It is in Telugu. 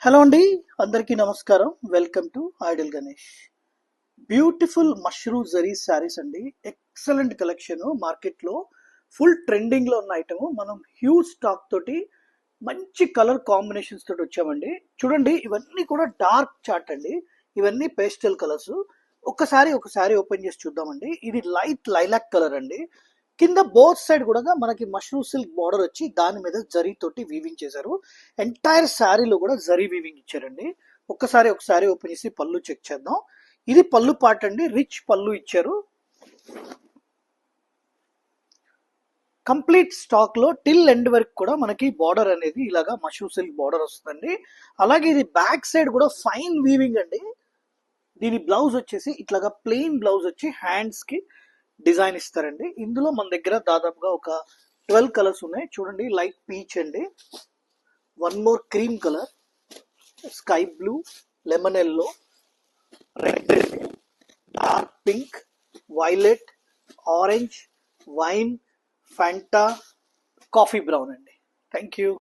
హలో అండి, అందరికీ నమస్కారం. Welcome to Idol Ganesh. Beautiful mushroom zari saris అండి. ఎక్సలెంట్ కలెక్షన్ మార్కెట్లో ఫుల్ ట్రెండింగ్ లో ఉన్న ఐటమ్. మనం హ్యూజ్ స్టాక్ తోటి మంచి కలర్ కాంబినేషన్స్ తోటి వచ్చామండి. చూడండి, ఇవన్నీ కూడా డార్క్ చార్ట్ అండి. ఇవన్నీ పేస్టల్ కలర్స్. ఒకసారి ఓపెన్ చేసి చూద్దామండి. ఇది లైట్ లైలాక్ కలర్ అండి. కింద బోత్ సైడ్ కూడా మనకి మష్రూమ్ సిల్క్ బార్డర్ వచ్చి దాని మీద జరీ తోటి వీవింగ్ చేశారు. ఎంటైర్ శారీలో కూడా జరీ వీవింగ్ ఇచ్చారండి. ఒకసారి ఓపెన్ చేసి పళ్ళు చెక్ చేద్దాం. ఇది పళ్ళు పార్ట్ అండి. రిచ్ పళ్ళు ఇచ్చారు. కంప్లీట్ స్టాక్ లో టిల్ ఎండ్ వరకు కూడా మనకి బార్డర్ అనేది ఇలాగా మష్రూమ్ సిల్క్ బార్డర్ వస్తుందండి. అలాగే ఇది బ్యాక్ సైడ్ కూడా ఫైన్ వీవింగ్ అండి. దీని బ్లౌజ్ వచ్చేసి ఇట్లాగా ప్లెయిన్ బ్లౌజ్ వచ్చి హ్యాండ్స్ కి డిజైన్ ఇస్తారండి. ఇందులో మన దగ్గర దాదాపుగా ఒక 12 కలర్స్ ఉన్నాయి. చూడండి, లైట్ పీచ్ అండి, one more cream colour, sky blue, lemon yellow, red, dark pink, violet, orange, wine, Fanta, coffee brown అండి. Thank you.